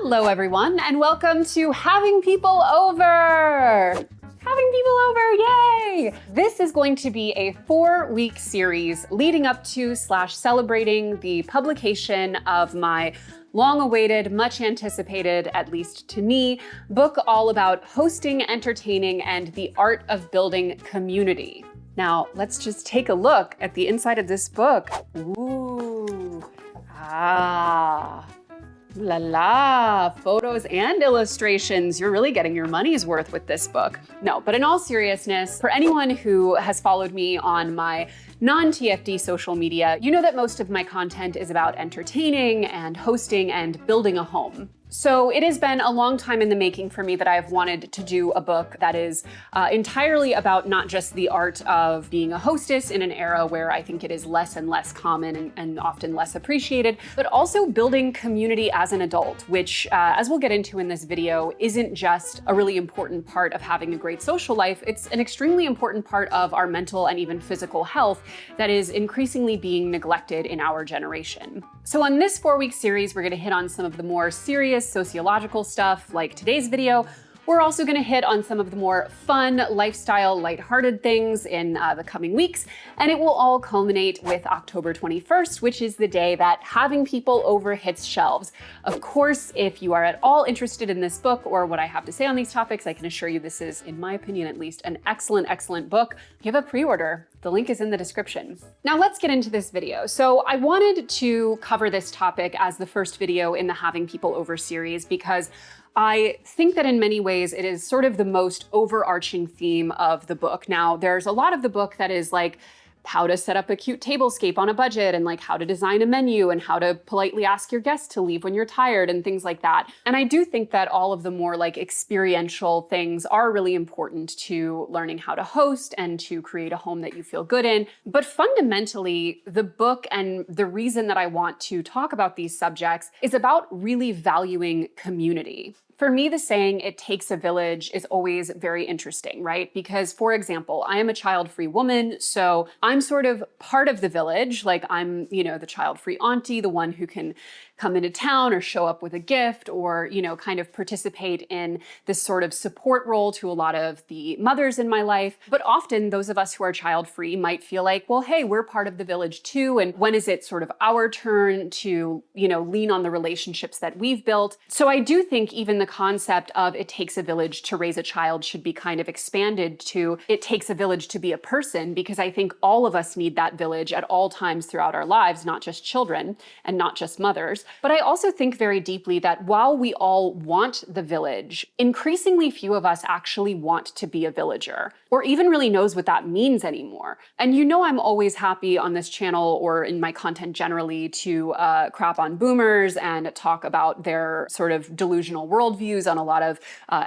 Hello everyone, and welcome to Having People Over! Having people over, yay! This is going to be a 4-week series leading up to / celebrating the publication of my long-awaited, much anticipated, at least to me, book all about hosting, entertaining, and the art of building community. Now, let's just take a look at the inside of this book. Ooh, la la, photos and illustrations. You're really getting your money's worth with this book. No, but in all seriousness, for anyone who has followed me on my non-TFD social media, you know that most of my content is about entertaining and hosting and building a home. So it has been a long time in the making for me that I've wanted to do a book that is entirely about not just the art of being a hostess in an era where I think it is less and less common and often less appreciated, but also building community as an adult, which, as we'll get into in this video, isn't just a really important part of having a great social life. It's an extremely important part of our mental and even physical health that is increasingly being neglected in our generation. So on this 4-week series, we're going to hit on some of the more serious sociological stuff like today's video. We're also going to hit on some of the more fun, lifestyle, lighthearted things in the coming weeks, and it will all culminate with October 21st, which is the day that Having People Over hits shelves. Of course, if you are at all interested in this book or what I have to say on these topics, I can assure you this is, in my opinion at least, an excellent, excellent book. Give a pre-order. The link is in the description. Now let's get into this video. So I wanted to cover this topic as the first video in the Having People Over series because I think that in many ways it is sort of the most overarching theme of the book. Now, there's a lot of the book that is like how to set up a cute tablescape on a budget and like how to design a menu and how to politely ask your guests to leave when you're tired and things like that. And I do think that all of the more like experiential things are really important to learning how to host and to create a home that you feel good in. But fundamentally, the book and the reason that I want to talk about these subjects is about really valuing community. For me, the saying, "it takes a village," is always very interesting, right? Because, for example, I am a child-free woman, so I'm sort of part of the village. Like I'm, the child-free auntie, the one who can come into town or show up with a gift or, kind of participate in this sort of support role to a lot of the mothers in my life. But often those of us who are child-free might feel like, well, hey, we're part of the village too. And when is it sort of our turn to, lean on the relationships that we've built? So I do think even the concept of it takes a village to raise a child should be kind of expanded to it takes a village to be a person, because I think all of us need that village at all times throughout our lives, not just children and not just mothers. But I also think very deeply that while we all want the village, increasingly few of us actually want to be a villager or even really knows what that means anymore. And I'm always happy on this channel or in my content generally to crap on boomers and talk about their sort of delusional worldviews on a lot of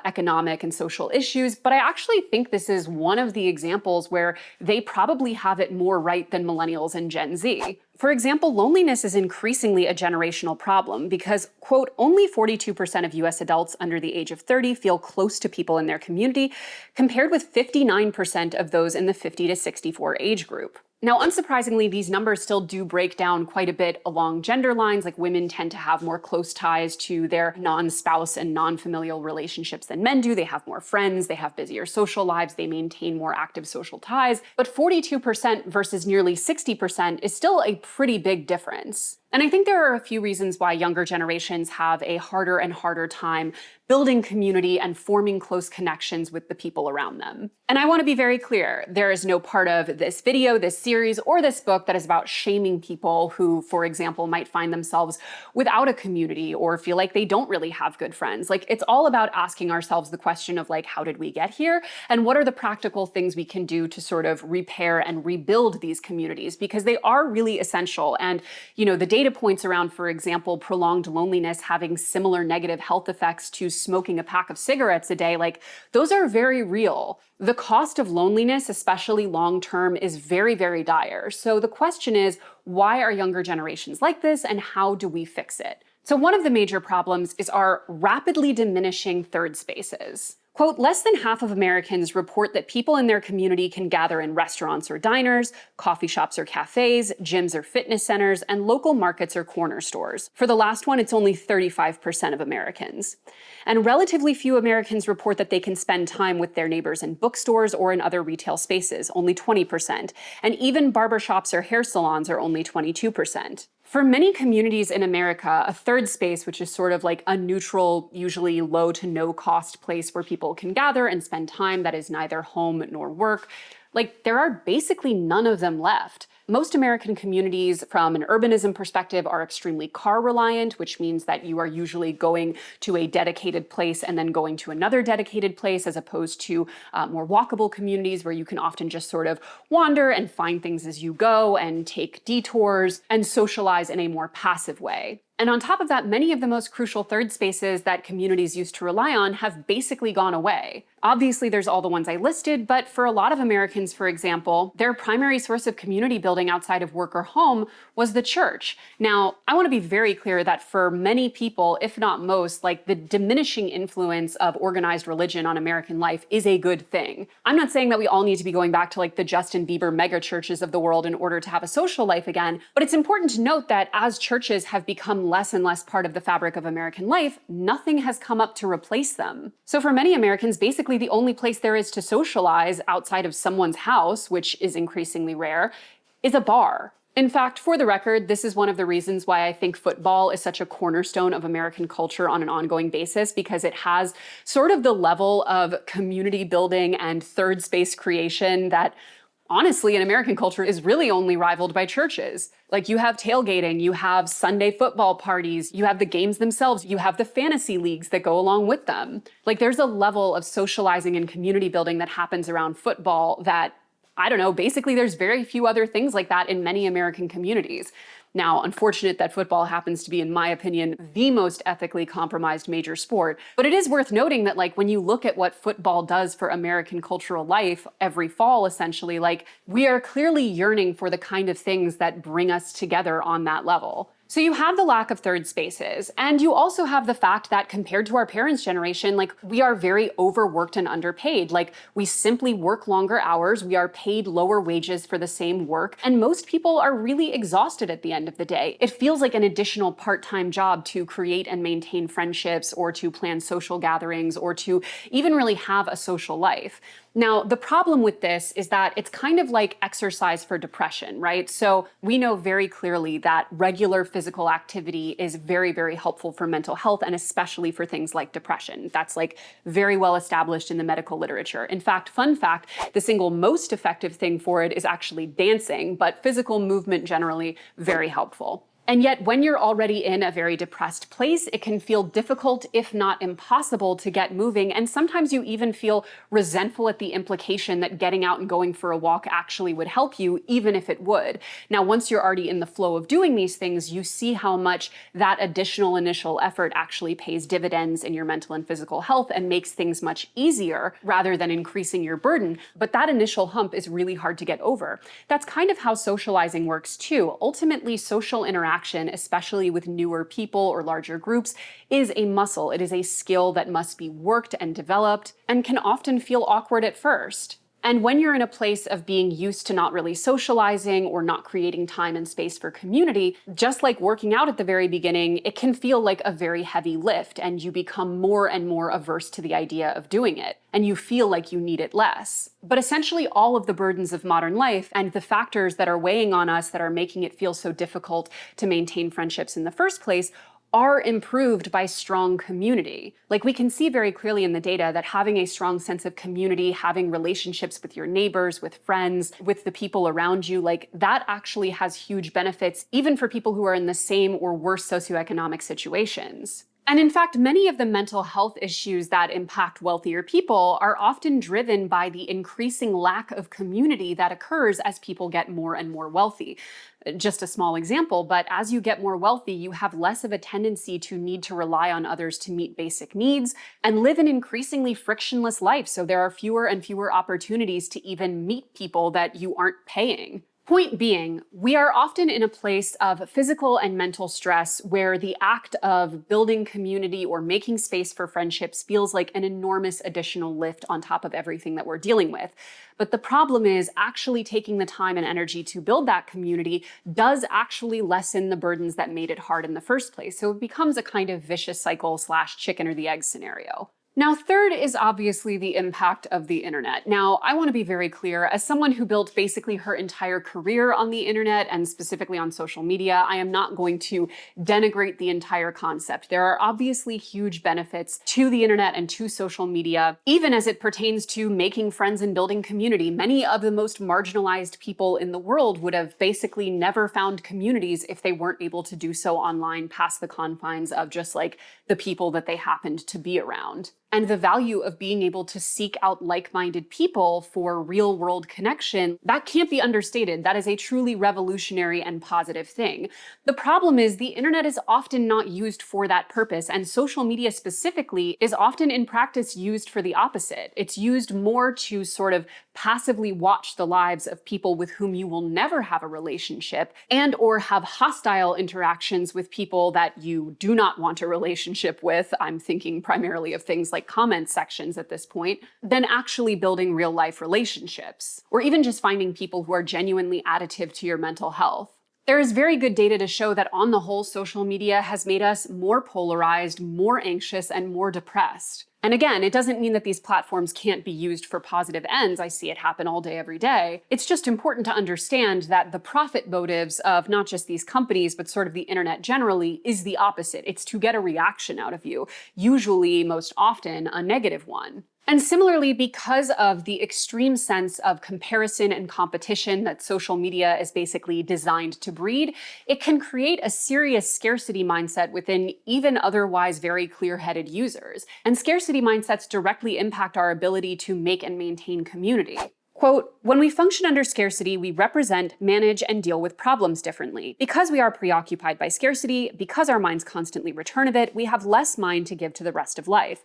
economic and social issues. But I actually think this is one of the examples where they probably have it more right than millennials and Gen Z. For example, loneliness is increasingly a generational problem because, quote, only 42% of US adults under the age of 30 feel close to people in their community, compared with 59% of those in the 50 to 64 age group. Now, unsurprisingly, these numbers still do break down quite a bit along gender lines. Like women tend to have more close ties to their non-spouse and non-familial relationships than men do. They have more friends, they have busier social lives, they maintain more active social ties. But 42% versus nearly 60% is still a pretty big difference. And I think there are a few reasons why younger generations have a harder and harder time building community and forming close connections with the people around them. And I want to be very clear, there is no part of this video, this series, or this book that is about shaming people who, for example, might find themselves without a community or feel like they don't really have good friends. Like it's all about asking ourselves the question of like, how did we get here? And what are the practical things we can do to sort of repair and rebuild these communities? Because they are really essential. And, the data points around, for example, prolonged loneliness having similar negative health effects to smoking a pack of cigarettes a day, like those are very real. The cost of loneliness, especially long-term, is very, very dire. So the question is, why are younger generations like this and how do we fix it? So one of the major problems is our rapidly diminishing third spaces. Quote, less than half of Americans report that people in their community can gather in restaurants or diners, coffee shops or cafes, gyms or fitness centers, and local markets or corner stores. For the last one, it's only 35% of Americans. And relatively few Americans report that they can spend time with their neighbors in bookstores or in other retail spaces, only 20%. And even barbershops or hair salons are only 22%. For many communities in America, a third space, which is sort of like a neutral, usually low to no cost place where people can gather and spend time that is neither home nor work, like there are basically none of them left. Most American communities, from an urbanism perspective, are extremely car reliant, which means that you are usually going to a dedicated place and then going to another dedicated place, as opposed to more walkable communities where you can often just sort of wander and find things as you go and take detours and socialize in a more passive way. And on top of that, many of the most crucial third spaces that communities used to rely on have basically gone away. Obviously, there's all the ones I listed, but for a lot of Americans, for example, their primary source of community building outside of work or home was the church. Now, I want to be very clear that for many people, if not most, like the diminishing influence of organized religion on American life is a good thing. I'm not saying that we all need to be going back to like the Justin Bieber mega churches of the world in order to have a social life again, but it's important to note that as churches have become less and less part of the fabric of American life, nothing has come up to replace them. So for many Americans, basically the only place there is to socialize outside of someone's house, which is increasingly rare, is a bar. In fact, for the record, this is one of the reasons why I think football is such a cornerstone of American culture on an ongoing basis, because it has sort of the level of community building and third space creation that honestly, in American culture is really only rivaled by churches. Like you have tailgating, you have Sunday football parties, you have the games themselves, you have the fantasy leagues that go along with them. Like there's a level of socializing and community building that happens around football that, I don't know, basically there's very few other things like that in many American communities. Now, unfortunate that football happens to be, in my opinion, the most ethically compromised major sport. But it is worth noting that, like, when you look at what football does for American cultural life every fall, essentially, like, we are clearly yearning for the kind of things that bring us together on that level. So you have the lack of third spaces, and you also have the fact that compared to our parents' generation, like we are very overworked and underpaid. Like we simply work longer hours, we are paid lower wages for the same work, and most people are really exhausted at the end of the day. It feels like an additional part-time job to create and maintain friendships, or to plan social gatherings, or to even really have a social life. Now, the problem with this is that it's kind of like exercise for depression, right? So we know very clearly that regular physical activity is very, very helpful for mental health, and especially for things like depression. That's like very well established in the medical literature. In fact, fun fact, the single most effective thing for it is actually dancing, but physical movement generally very helpful. And yet, when you're already in a very depressed place, it can feel difficult, if not impossible, to get moving. And sometimes you even feel resentful at the implication that getting out and going for a walk actually would help you, even if it would. Now, once you're already in the flow of doing these things, you see how much that additional initial effort actually pays dividends in your mental and physical health and makes things much easier rather than increasing your burden. But that initial hump is really hard to get over. That's kind of how socializing works too. Ultimately, social interaction, especially with newer people or larger groups, is a muscle. It is a skill that must be worked and developed and can often feel awkward at first. And when you're in a place of being used to not really socializing or not creating time and space for community, just like working out at the very beginning, it can feel like a very heavy lift, and you become more and more averse to the idea of doing it, and you feel like you need it less. But essentially all of the burdens of modern life and the factors that are weighing on us that are making it feel so difficult to maintain friendships in the first place are improved by strong community. Like we can see very clearly in the data that having a strong sense of community, having relationships with your neighbors, with friends, with the people around you, like that actually has huge benefits, even for people who are in the same or worse socioeconomic situations. And in fact, many of the mental health issues that impact wealthier people are often driven by the increasing lack of community that occurs as people get more and more wealthy. Just a small example, but as you get more wealthy, you have less of a tendency to need to rely on others to meet basic needs and live an increasingly frictionless life. So there are fewer and fewer opportunities to even meet people that you aren't paying. Point being, we are often in a place of physical and mental stress where the act of building community or making space for friendships feels like an enormous additional lift on top of everything that we're dealing with. But the problem is actually taking the time and energy to build that community does actually lessen the burdens that made it hard in the first place. So it becomes a kind of vicious cycle / chicken or the egg scenario. Now, third is obviously the impact of the internet. Now, I want to be very clear, as someone who built basically her entire career on the internet and specifically on social media, I am not going to denigrate the entire concept. There are obviously huge benefits to the internet and to social media, even as it pertains to making friends and building community. Many of the most marginalized people in the world would have basically never found communities if they weren't able to do so online past the confines of just like the people that they happened to be around. And the value of being able to seek out like-minded people for real-world connection, that can't be understated. That is a truly revolutionary and positive thing. The problem is the internet is often not used for that purpose, and social media specifically is often in practice used for the opposite. It's used more to sort of passively watch the lives of people with whom you will never have a relationship and or have hostile interactions with people that you do not want a relationship with. I'm thinking primarily of things like comment sections at this point, than actually building real life relationships, or even just finding people who are genuinely additive to your mental health. There is very good data to show that on the whole, social media has made us more polarized, more anxious, and more depressed. And again, it doesn't mean that these platforms can't be used for positive ends. I see it happen all day, every day. It's just important to understand that the profit motives of not just these companies, but sort of the internet generally is the opposite. It's to get a reaction out of you, usually, most often, a negative one. And similarly, because of the extreme sense of comparison and competition that social media is basically designed to breed, it can create a serious scarcity mindset within even otherwise very clear-headed users. And scarcity mindsets directly impact our ability to make and maintain community. Quote, "When we function under scarcity, we represent, manage, and deal with problems differently. Because we are preoccupied by scarcity, because our minds constantly return of it, we have less mind to give to the rest of life.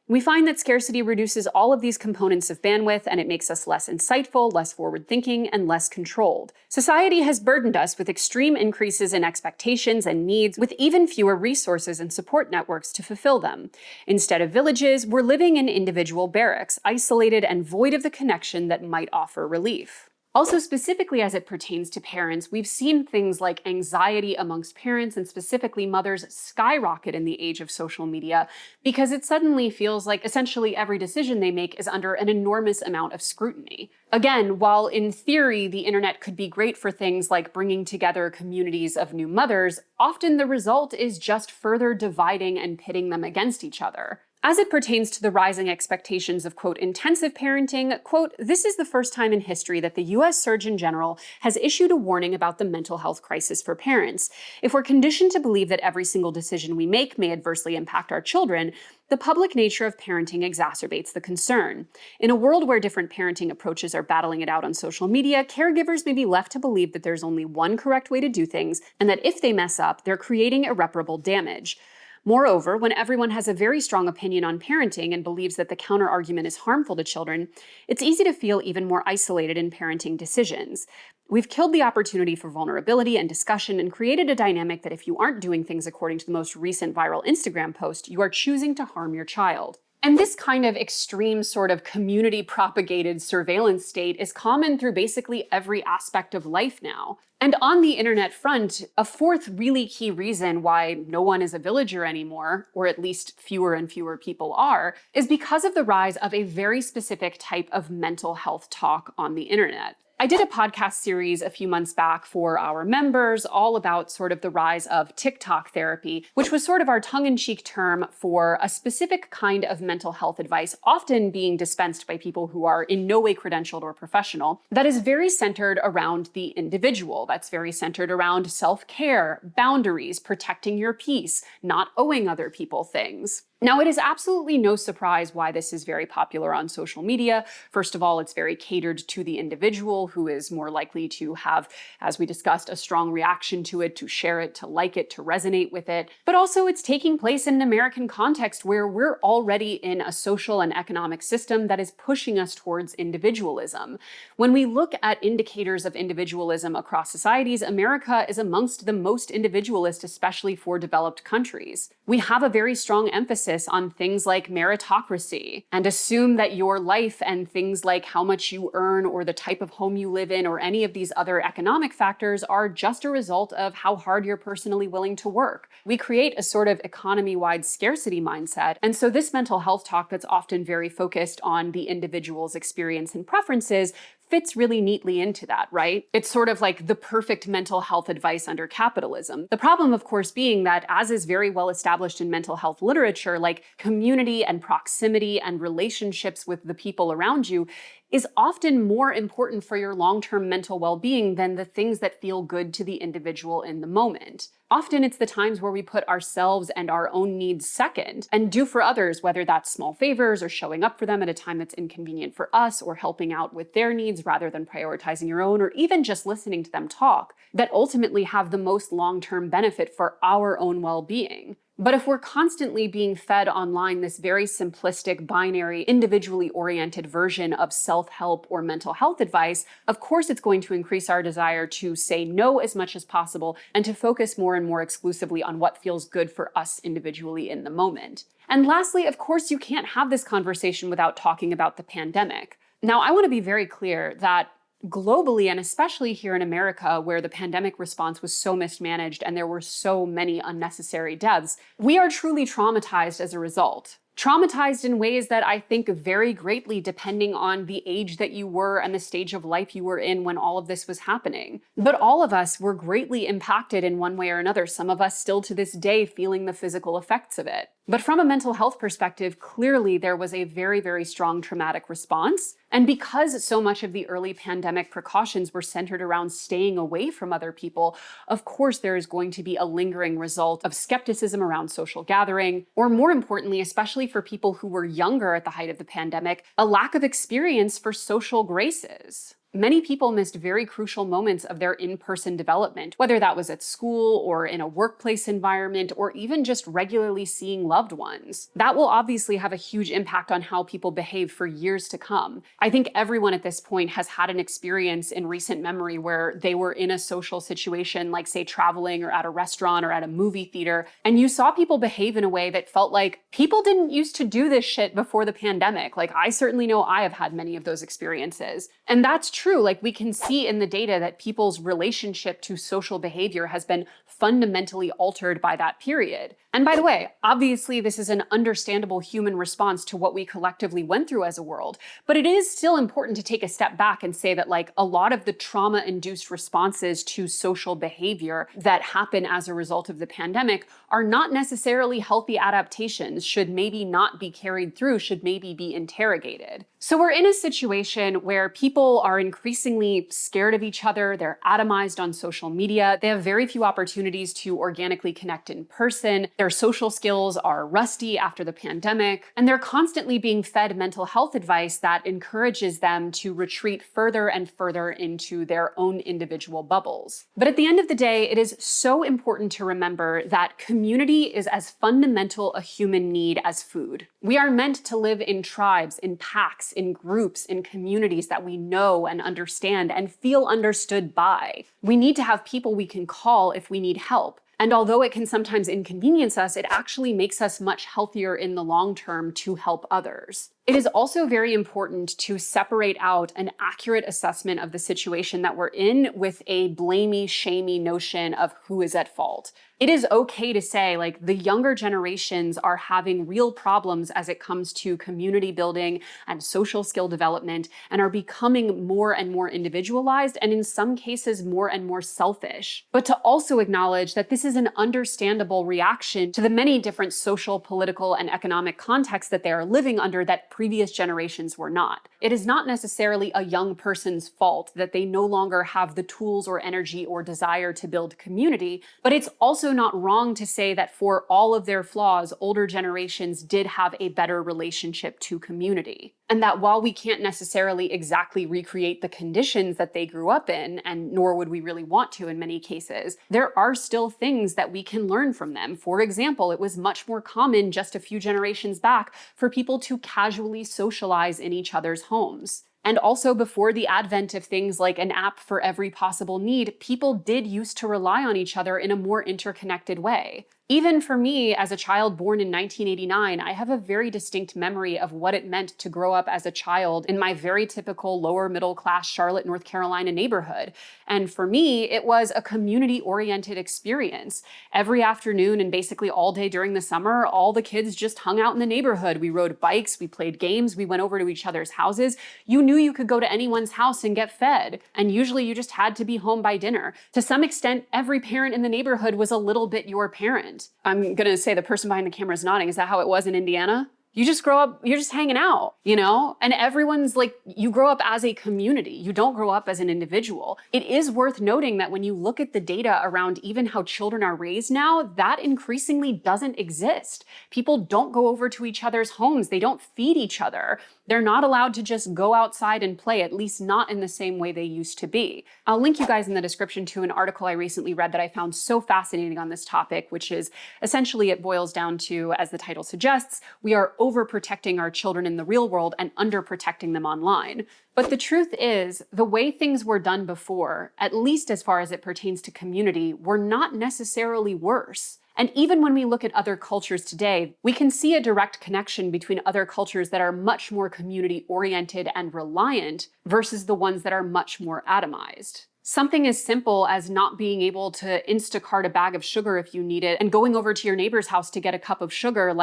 We find that scarcity reduces all of these components of bandwidth, and it makes us less insightful, less forward-thinking, and less controlled. Society has burdened us with extreme increases in expectations and needs, with even fewer resources and support networks to fulfill them. Instead of villages, we're living in individual barracks, isolated and void of the connection that might offer relief." Also, specifically as it pertains to parents, we've seen things like anxiety amongst parents and specifically mothers skyrocket in the age of social media because it suddenly feels like essentially every decision they make is under an enormous amount of scrutiny. Again, while in theory the internet could be great for things like bringing together communities of new mothers, often the result is just further dividing and pitting them against each other. As it pertains to the rising expectations of, quote, intensive parenting, quote, "This is the first time in history that the U.S. Surgeon General has issued a warning about the mental health crisis for parents. If we're conditioned to believe that every single decision we make may adversely impact our children, the public nature of parenting exacerbates the concern. In a world where different parenting approaches are battling it out on social media, caregivers may be left to believe that there's only one correct way to do things, and that if they mess up, they're creating irreparable damage. Moreover, when everyone has a very strong opinion on parenting and believes that the counter-argument is harmful to children, it's easy to feel even more isolated in parenting decisions. We've killed the opportunity for vulnerability and discussion and created a dynamic that if you aren't doing things according to the most recent viral Instagram post, you are choosing to harm your child." And this kind of extreme sort of community-propagated surveillance state is common through basically every aspect of life now. And on the internet front, a fourth really key reason why no one is a villager anymore, or at least fewer and fewer people are, is because of the rise of a very specific type of mental health talk on the internet. I did a podcast series a few months back for our members all about sort of the rise of TikTok therapy, which was sort of our tongue-in-cheek term for a specific kind of mental health advice, often being dispensed by people who are in no way credentialed or professional, that is very centered around the individual, that's very centered around self-care, boundaries, protecting your peace, not owing other people things. Now, it is absolutely no surprise why this is very popular on social media. First of all, it's very catered to the individual who is more likely to have, as we discussed, a strong reaction to it, to share it, to like it, to resonate with it. But also it's taking place in an American context where we're already in a social and economic system that is pushing us towards individualism. When we look at indicators of individualism across societies, America is amongst the most individualist, especially for developed countries. We have a very strong emphasis on things like meritocracy and assume that your life and things like how much you earn or the type of home you live in or any of these other economic factors are just a result of how hard you're personally willing to work. We create a sort of economy-wide scarcity mindset. And so this mental health talk that's often very focused on the individual's experience and preferences fits really neatly into that, right? It's sort of like the perfect mental health advice under capitalism. The problem, of course, being that, as is very well established in mental health literature, like community and proximity and relationships with the people around you is often more important for your long-term mental well-being than the things that feel good to the individual in the moment. Often it's the times where we put ourselves and our own needs second and do for others, whether that's small favors or showing up for them at a time that's inconvenient for us or helping out with their needs rather than prioritizing your own, or even just listening to them talk, that ultimately have the most long-term benefit for our own well-being. But if we're constantly being fed online this very simplistic, binary, individually oriented version of self-help or mental health advice, of course it's going to increase our desire to say no as much as possible and to focus more and more exclusively on what feels good for us individually in the moment. And lastly, of course, you can't have this conversation without talking about the pandemic. Now, I want to be very clear that globally, and especially here in America, where the pandemic response was so mismanaged and there were so many unnecessary deaths, we are truly traumatized as a result. Traumatized in ways that I think vary greatly depending on the age that you were and the stage of life you were in when all of this was happening. But all of us were greatly impacted in one way or another, some of us still to this day feeling the physical effects of it. But from a mental health perspective, clearly there was a very, very strong traumatic response. And because so much of the early pandemic precautions were centered around staying away from other people, of course there is going to be a lingering result of skepticism around social gathering, or more importantly, especially for people who were younger at the height of the pandemic, a lack of experience for social graces. Many people missed very crucial moments of their in-person development, whether that was at school or in a workplace environment, or even just regularly seeing loved ones. That will obviously have a huge impact on how people behave for years to come. I think everyone at this point has had an experience in recent memory where they were in a social situation, like say traveling or at a restaurant or at a movie theater, and you saw people behave in a way that felt like people didn't used to do this shit before the pandemic. Like, I certainly know I have had many of those experiences. And that's true. Like, we can see in the data that people's relationship to social behavior has been fundamentally altered by that period. And by the way, obviously this is an understandable human response to what we collectively went through as a world, but it is still important to take a step back and say that like a lot of the trauma-induced responses to social behavior that happen as a result of the pandemic are not necessarily healthy adaptations, should maybe not be carried through, should maybe be interrogated. So we're in a situation where people are increasingly scared of each other, they're atomized on social media, they have very few opportunities to organically connect in person, their social skills are rusty after the pandemic, and they're constantly being fed mental health advice that encourages them to retreat further and further into their own individual bubbles. But at the end of the day, it is so important to remember that community is as fundamental a human need as food. We are meant to live in tribes, in packs, in groups, in communities that we know and understand and feel understood by. We need to have people we can call if we need help. And although it can sometimes inconvenience us, it actually makes us much healthier in the long term to help others. It is also very important to separate out an accurate assessment of the situation that we're in with a blamey, shamey notion of who is at fault. It is okay to say, like, the younger generations are having real problems as it comes to community building and social skill development and are becoming more and more individualized and in some cases more and more selfish. But to also acknowledge that this is an understandable reaction to the many different social, political, and economic contexts that they are living under that previous generations were not. It is not necessarily a young person's fault that they no longer have the tools or energy or desire to build community, but it's also not wrong to say that for all of their flaws, older generations did have a better relationship to community. And that while we can't necessarily exactly recreate the conditions that they grew up in, and nor would we really want to in many cases, there are still things that we can learn from them. For example, it was much more common just a few generations back for people to casually socialize in each other's homes. And also before the advent of things like an app for every possible need, people did used to rely on each other in a more interconnected way. Even for me, as a child born in 1989, I have a very distinct memory of what it meant to grow up as a child in my very typical lower middle class Charlotte, North Carolina neighborhood. And for me, it was a community-oriented experience. Every afternoon and basically all day during the summer, all the kids just hung out in the neighborhood. We rode bikes, we played games, we went over to each other's houses. You knew you could go to anyone's house and get fed. And usually you just had to be home by dinner. To some extent, every parent in the neighborhood was a little bit your parent. I'm gonna say the person behind the camera is nodding. Is that how it was in Indiana? You just grow up, you're just hanging out, you know? And everyone's like, you grow up as a community. You don't grow up as an individual. It is worth noting that when you look at the data around even how children are raised now, that increasingly doesn't exist. People don't go over to each other's homes. They don't feed each other. They're not allowed to just go outside and play, at least not in the same way they used to be. I'll link you guys in the description to an article I recently read that I found so fascinating on this topic, which is essentially it boils down to, as the title suggests, we are overprotecting our children in the real world and underprotecting them online. But the truth is, the way things were done before, at least as far as it pertains to community, were not necessarily worse. And even when we look at other cultures today, we can see a direct connection between other cultures that are much more community-oriented and reliant versus the ones that are much more atomized. Something as simple as not being able to Instacart a bag of sugar if you need it and going over to your neighbor's house to get a cup of sugar,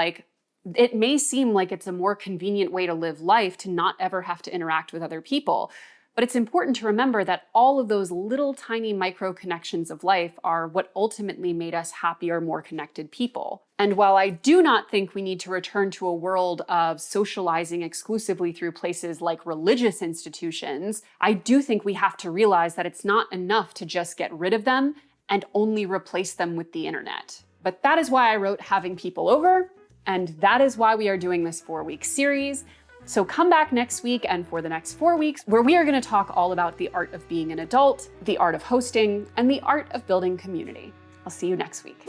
it may seem like it's a more convenient way to live life to not ever have to interact with other people. But it's important to remember that all of those little tiny micro connections of life are what ultimately made us happier, more connected people. And while I do not think we need to return to a world of socializing exclusively through places like religious institutions, I do think we have to realize that it's not enough to just get rid of them and only replace them with the internet. But that is why I wrote Having People Over, and that is why we are doing this 4-week series. So come back next week and for the next 4 weeks, where we are going to talk all about the art of being an adult, the art of hosting, and the art of building community. I'll see you next week.